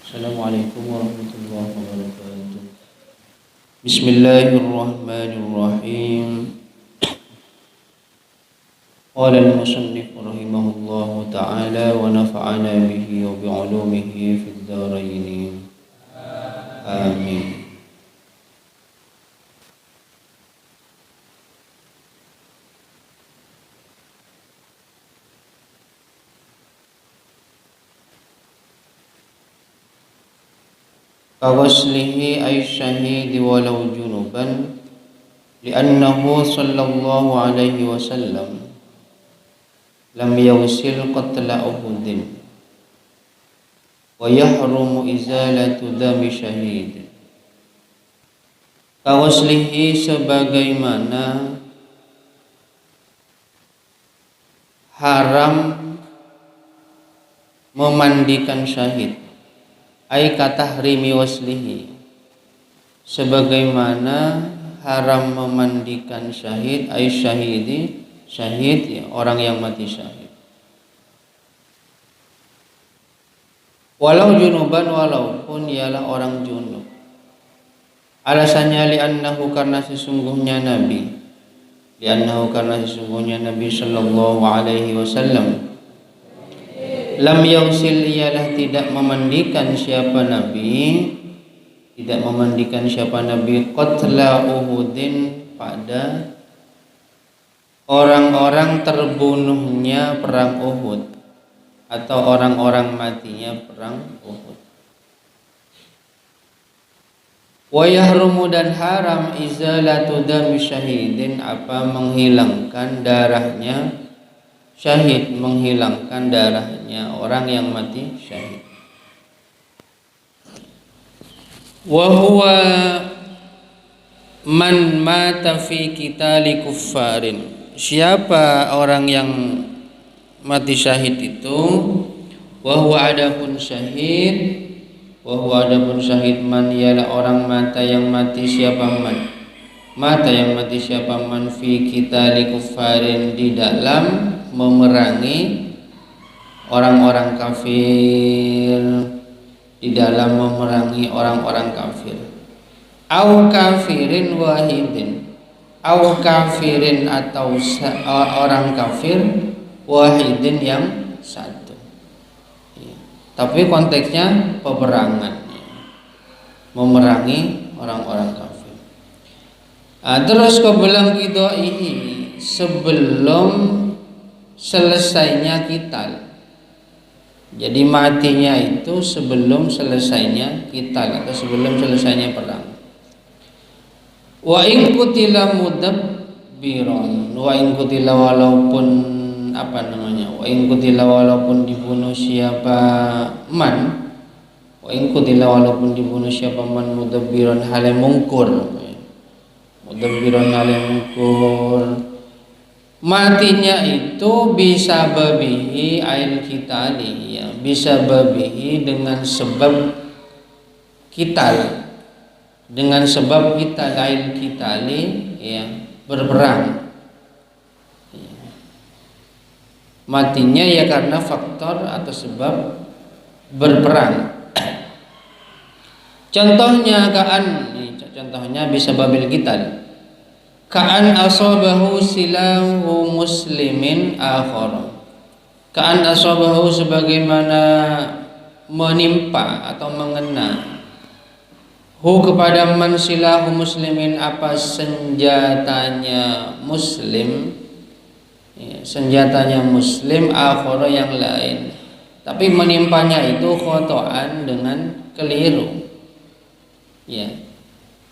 Assalamualaikum warahmatullahi wabarakatuh. Bismillahirrahmanirrahim. Qala al-musannif rahimahullahu ta'ala wa nafa'ana bihi wa bi'ulumihi fid dharain. Amin. Kawaslihi ay syahidi walau junuban li'annahu sallallahu alaihi wasallam lam yawsil qatla Uhudin wa yahrumu izalatu dami syahid. Kawaslihi sebagaimana haram memandikan syahid, ay katahrimi waslihi, sebagaimana haram memandikan syahid, ay syahidi, syahid ya, orang yang mati syahid. Walau junuban, walaupun ialah orang junub. Alasannya li'annahu, karena sesungguhnya Nabi, li'annahu, karena sesungguhnya Nabi sallallahu alaihi wasallam, lam yausil, ialah tidak memandikan siapa Nabi, tidak memandikan siapa Nabi qatla Uhudin, pada orang-orang terbunuhnya perang Uhud, atau orang-orang matinya perang Uhud. Wa yahrumu, dan haram izalatu dami syahidin, apa menghilangkan darahnya syahid, menghilangkan darahnya orang yang mati syahid. Wa huwa man mata fi qitali kuffarin, siapa orang yang mati syahid itu, wa huwa adapun syahid, wa huwa adapun syahid man, ialah orang mata yang mati siapa man, mata yang mati siapa man fi qitali kuffarin, di dalam memerangi orang-orang kafir, di dalam memerangi orang-orang kafir. Au kafirin wahidin, au kafirin, atau orang kafir, wahidin, yang satu. Tapi konteksnya peperangan, memerangi orang-orang kafir. Terus kebelang qidaihi, sebelum selesainya qital. Jadi matinya itu sebelum selesainya qital, atau sebelum selesainya perang. Wa in qutila mudabbiran, wa in qutila, walaupun wa in qutila, walaupun dibunuh siapa man, wa in qutila, walaupun dibunuh siapa man mudabbiran, hale mungkur, mudabbiran hale mungkur, matinya itu bisa babihi ail qitali, ya, bisa babihi dengan sebab qital, dengan sebab qital, ail qitali, ya, berperang. Matinya ya karena faktor atau sebab berperang. Contohnya contohnya bisa babil qital. Ka'an asabahu silahu muslimin akhar. Ka'an asabahu, sebagaimana menimpa atau mengena, hu kepada man silahu muslimin, apa senjatanya muslim, ya, senjatanya muslim, akhara, yang lain, tapi menimpanya itu khotoan, dengan keliru, ya,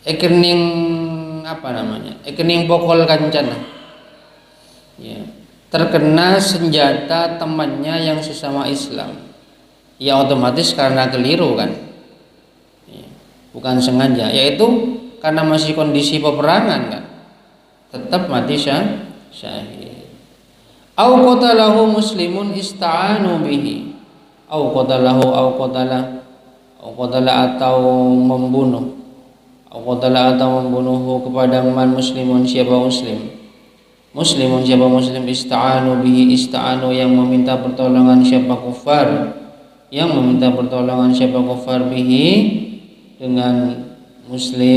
ekening ekening pokol kancana, ya, terkena senjata temannya yang sesama Islam, ya otomatis karena keliru kan, ya, bukan sengaja, yaitu karena masih kondisi peperangan kan, tetap mati syahid. Au qatalahu muslimun ista'anu bihi, au qatalahu, au qatala atau membunuh, au qatala atau membunuh kepada man muslimun, siapa muslim, muslimun siapa muslim, ista'anu bihi, ista'anu yang meminta pertolongan siapa kufar, yang meminta pertolongan siapa kufar bihi dengan muslim.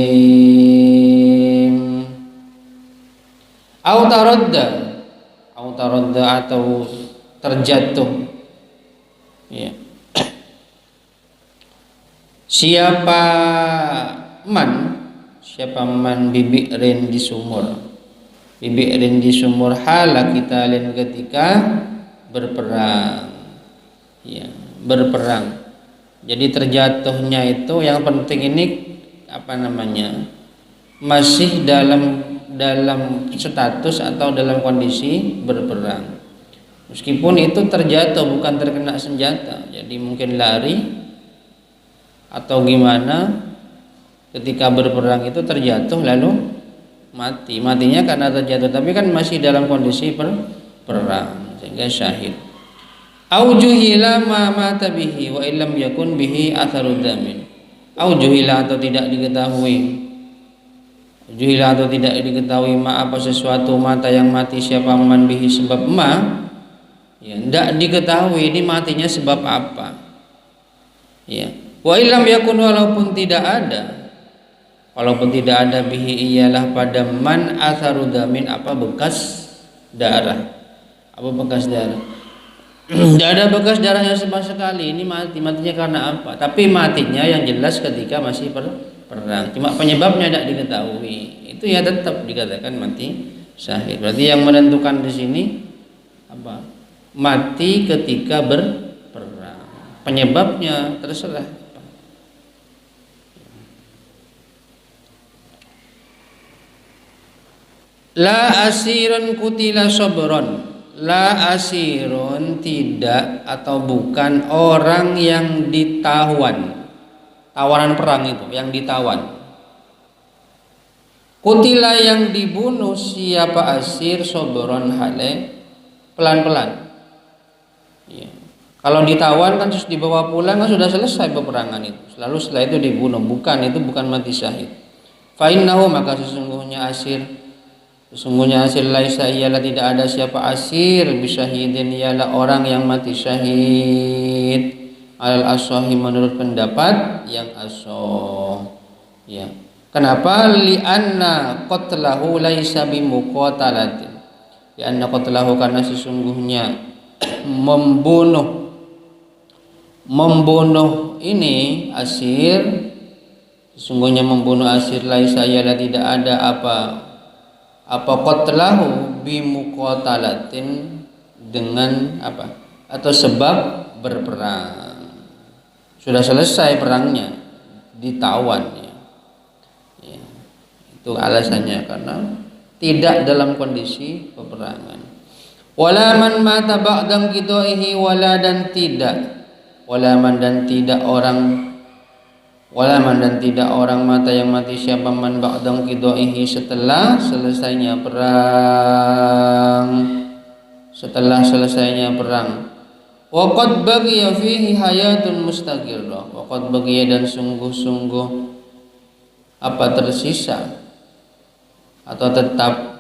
Au taradda atau terjatuh, ya. Siapa man bibirin di sumur hala kita lain ketika berperang, ya, berperang. Jadi terjatuhnya itu yang penting ini masih dalam status atau dalam kondisi berperang. Meskipun itu terjatuh bukan terkena senjata, jadi mungkin lari atau gimana, ketika berperang itu terjatuh lalu matinya karena terjatuh, tapi kan masih dalam kondisi perang sehingga syahid. Au juhila ma mata bihi wa illam yakun bihi atharud damin. Au juhila atau tidak diketahui apa sesuatu mata yang mati siapa man bihi sebab ya, tidak diketahui ini matinya sebab apa, ya. Wa illam yakun walaupun tidak ada bihi ialah pada man atharudamin apa bekas darah. Tidak ada bekas darahnya sama sekali, ini matinya karena apa? Tapi matinya yang jelas ketika masih perang. Cuma penyebabnya tidak diketahui. Itu ya tetap dikatakan mati syahid. Berarti yang menentukan di sini apa? Mati ketika berperang. Penyebabnya terserah. La asirun kutila sobron. La asirun tidak atau bukan orang yang ditawan. Tawanan perang itu yang ditawan. Kutila yang dibunuh siapa asir sobron hale pelan-pelan. Ya. Kalau ditawan kan terus dibawa pulang kan sudah selesai peperangan itu. Lalu setelah itu dibunuh, bukan mati syahid. Fa innahu maka sesungguhnya asir laisa ialah tidak ada siapa asir bisyahidin ialah orang yang mati syahid alal asohi menurut pendapat yang asoh, ya. Kenapa? Li'anna qatlahu laisa bimuqatalatin. Li'anna qatlahu karena sesungguhnya membunuh ini asir, sesungguhnya membunuh asir laisa ialah tidak ada apa qatlahu bimuqatalatin dengan apa atau sebab berperang. Sudah selesai perangnya, ditawan, ya. Itu alasannya karena tidak dalam kondisi peperangan. Wala man mata ba'dam qidaihi wala dan tidak orang mata yang mati siapa man ba'dam qidaihi setelah selesainya perang. Wa qad baqiya fihi hayatun mustaqirrah. Wa qad baqiya dan sungguh-sungguh tersisa atau tetap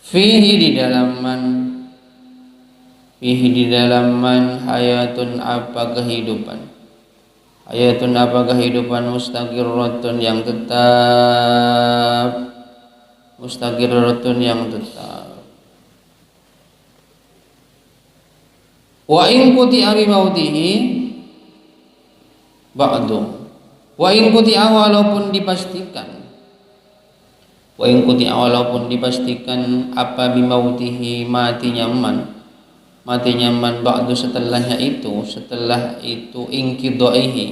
fihi di dalam man hayatun apa kehidupan mustaqirratun yang tetap wa in quti'a bi mautihi ba'du wa in quti'a walaupun dipastikan apa bi mautihi matinya man ba'du setelah itu inqidaihi,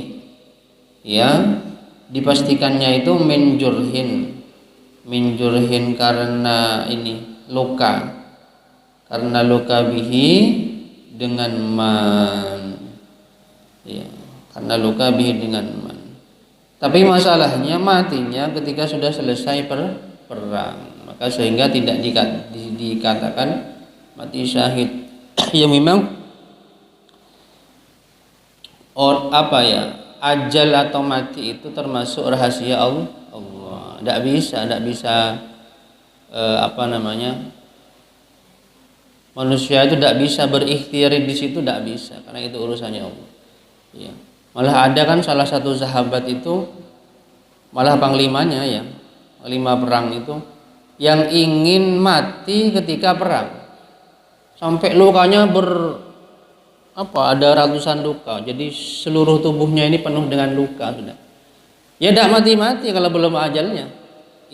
ya, dipastikannya itu minjurhin karena luka bihi dengan man, ya, karena luka bihi dengan man. Tapi masalahnya matinya ketika sudah selesai perang, maka sehingga tidak dikatakan mati syahid. Ya memang ajal atau mati itu termasuk rahasia Allah. Tidak bisa Manusia itu tidak bisa berikhtiar di situ, tidak bisa, karena itu urusannya Allah. Ya. Malah ada kan salah satu sahabat itu, malah panglimanya ya, panglima perang itu, yang ingin mati ketika perang, sampai lukanya ada ratusan luka, jadi seluruh tubuhnya ini penuh dengan luka sudah. Ya tidak mati-mati kalau belum ajalnya.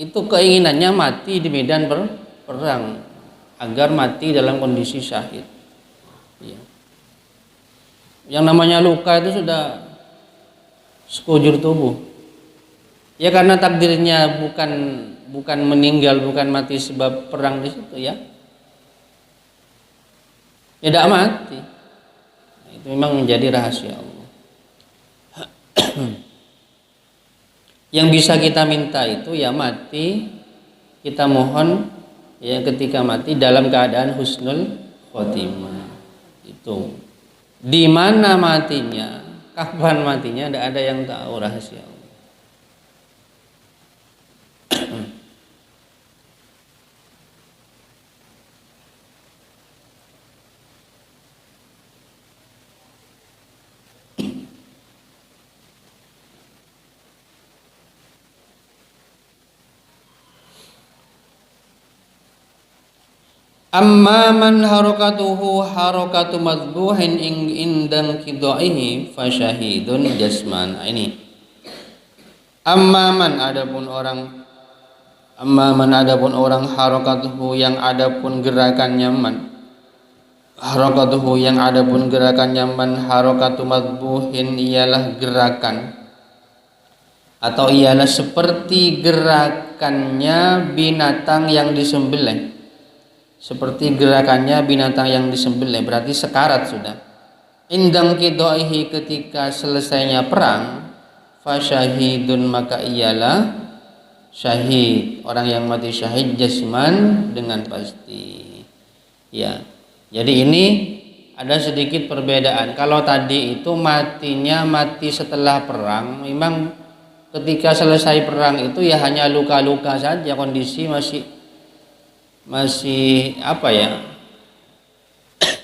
Itu keinginannya mati di medan perang, agar mati dalam kondisi syahid. Ya. Yang namanya luka itu sudah sekujur tubuh. Ya karena takdirnya bukan meninggal, bukan mati sebab perang di situ ya. Ya tidak mati. Itu memang menjadi rahasia Allah. Yang bisa kita minta itu ya mati, kita mohon ya ketika mati dalam keadaan husnul khotimah. Itu di mana matinya, kapan matinya, tidak ada yang tahu, rahasia Allah. Amma man harakatuhu harakatu madbuhin indang qidaihi fasyahidun jasman. Ini Amma man adapun orang harakatuhu yang adapun gerakannya man, harakatuhu yang adapun gerakannya man, harakatu madbuhin ialah gerakan atau ialah seperti gerakannya binatang yang disembelih. Seperti gerakannya binatang yang disembelih, berarti sekarat sudah. Indang qidaihi ketika selesainya perang, fasyahidun maka ialah syahid, orang yang mati syahid jasman dengan pasti. Ya. Jadi ini ada sedikit perbedaan. Kalau tadi itu matinya mati setelah perang, memang ketika selesai perang itu ya hanya luka-luka saja, kondisi masih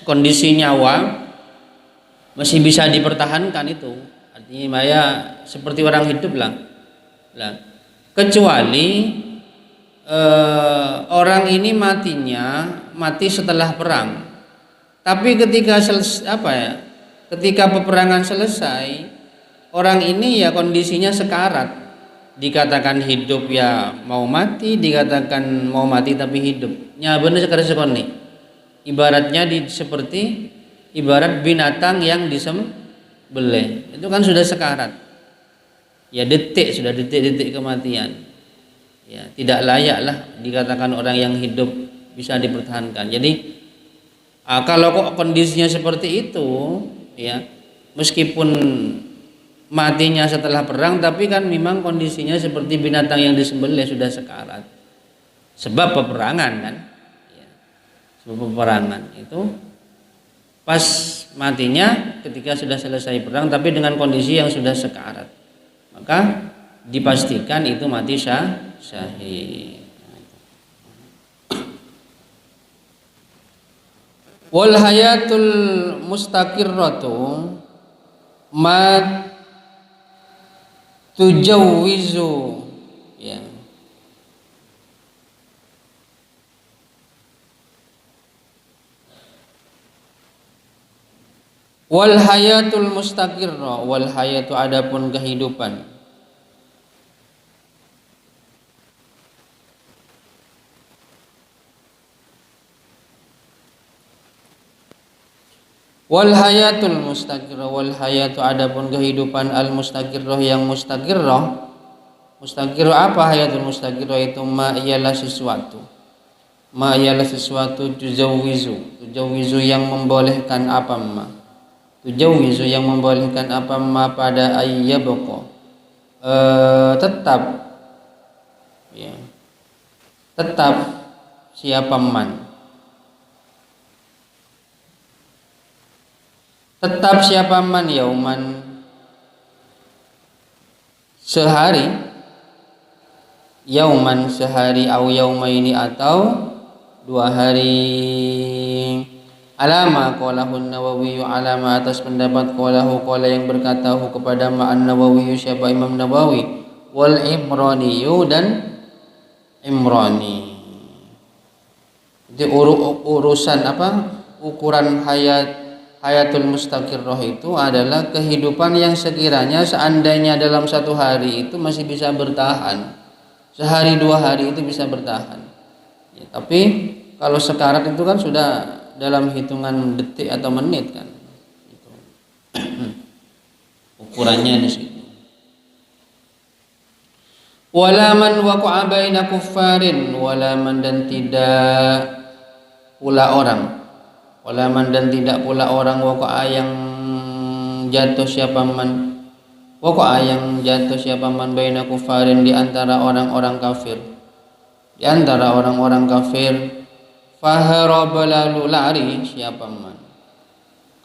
kondisi nyawa masih bisa dipertahankan, itu artinya ya seperti orang hidup lah. Kecuali orang ini mati setelah perang, tapi ketika ketika peperangan selesai, orang ini ya kondisinya sekarat. Dikatakan hidup ya mau mati, dikatakan mau mati tapi hidup. Nya bener sekarang sekoni. Ibaratnya seperti ibarat binatang yang disembelih. Itu kan sudah sekarat. Ya sudah detik kematian. Ya, tidak layaklah dikatakan orang yang hidup bisa dipertahankan. Jadi kalau kok kondisinya seperti itu, ya meskipun matinya setelah perang, tapi kan memang kondisinya seperti binatang yang disembelih, sudah sekarat. Sebab peperangan kan, ya. Sebab peperangan itu pas matinya ketika sudah selesai perang, tapi dengan kondisi yang sudah sekarat, maka dipastikan itu mati syahid. Wal hayatul mustaqirratu ma tujawwizu, ya. Wal hayatul mustaqirra, wal hayatu adapun kehidupan. Wal hayatul mustaqirrah, wal hayatu adapun kehidupan al mustaqirrah yang mustaqirrah. Mustaqirrah apa hayatul mustaqirrah itu? Ma ialah sesuatu tujawizu yang membolehkan apa ma, tujawizu yang membolehkan apa ma pada ayyabqa, tetap, ya, tetap siapa man, tetap siapa man yauman sehari, yauman sehari, au yaumaini atau 2 hari, Alama qalahu Nawawi, alama atas pendapat qalahu qala yang berkata kepada Ma'an Nawawi siapa Imam Nawawi, wal Imrani dan Imrani. Jadi urusan apa? Ukuran hayatul mustaqirrah itu adalah kehidupan yang sekiranya seandainya dalam satu hari itu masih bisa bertahan, sehari 2 hari itu bisa bertahan. Ya, tapi kalau sekarat itu kan sudah dalam hitungan detik atau menit kan, gitu. Ukurannya di situ. Walaman waqa'a baina kuffarin, walaman dan tidak pula orang, walaman dan tidak pula orang waqa'a yang jatuh siapa man, waqa'a yang jatuh siapa man baina kuffarin di antara orang-orang kafir, di antara orang-orang kafir. Faharaba lalu lari siapa man,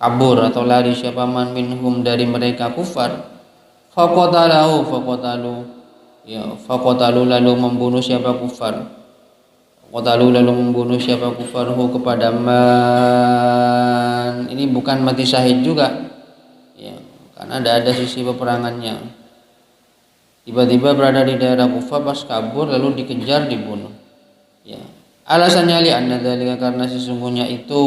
kabur atau lari siapa man minhum dari mereka kufar. Faqatalu ya, faqatalu lalu membunuh siapa kufar, faqatalu lalu membunuh siapa kufarhu kepada man. Ini bukan mati syahid juga ya, karena ada sisi peperangannya. Tiba-tiba berada di daerah Kufah pas kabur lalu dikejar dibunuh ya. Alasannya li'anna dzalika karena sesungguhnya itu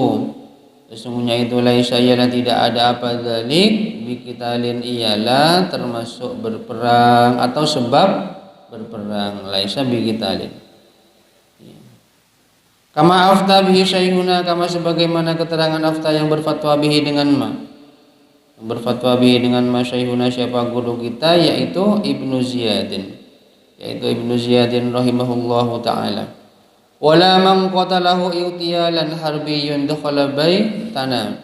laisa ialah tidak ada apa dzalik biqitalin ialah termasuk berperang atau sebab berperang, laisa biqitalin. Kama afta bihi syaihuna, kama sebagaimana keterangan afta yang berfatwa bihi dengan ma, berfatwa bihi dengan ma syaihuna siapa guru kita yaitu Ibnu Ziyadin rahimahullahu taala. Wala man qatalahu ightiyalan harbiyyun dakhala baitana,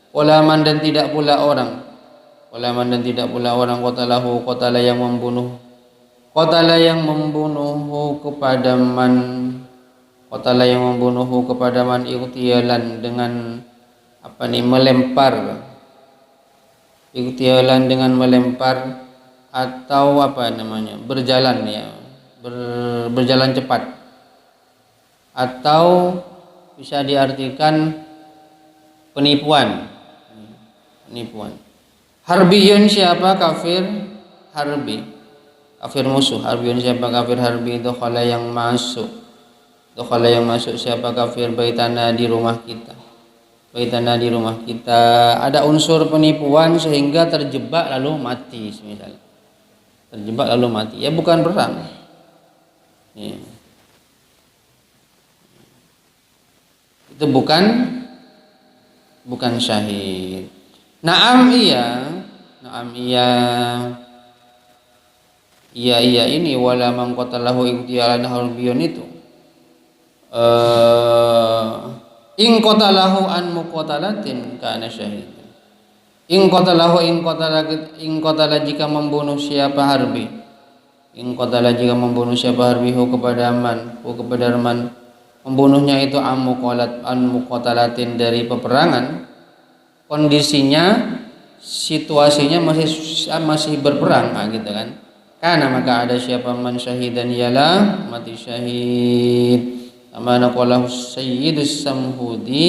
wala man dan tidak pula orang qatalahu yang membunuh kepada man ightiyalan dengan apa nih, melempar atau apa namanya, berjalan ya, berjalan cepat, atau bisa diartikan penipuan. Harbiyun siapa kafir harbi, kafir musuh. Harbiyun siapa kafir harbi, dakhala yang masuk siapa kafir baitana di rumah kita, ada unsur penipuan sehingga terjebak lalu mati, misalnya terjebak lalu mati, ya bukan perang ya. Itu bukan syahid. Naam iya ini wala man qatalahu ightiyalan harbiyun itu in qatalahu an muqatalatin kana syahid. In qatalahu jika membunuh siapa harbi, jika membunuh siapa harbi kepada man, membunuhnya itu an muqatalatin dari peperangan, kondisinya situasinya masih berperang, nah, gitu kan. Karena maka ada siapa man syahidan ialah mati syahid. Amana qalahu sayyidus samhudi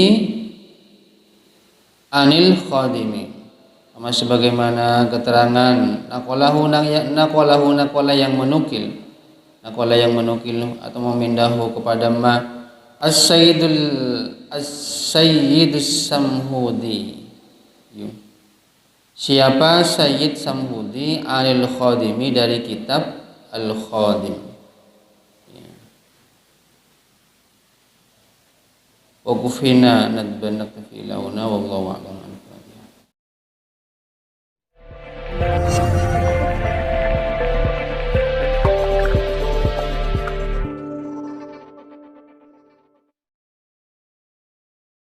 anil khadimi, sama sebagaimana keterangan naqala yang menukil atau memindahu kepada ma As-Sayyidus Samhudi. Siapa Sayyid Samhudi Alil Khadimi dari kitab Al-Khadim. Wa kufina nadban nakfi launa wallahu a'lam.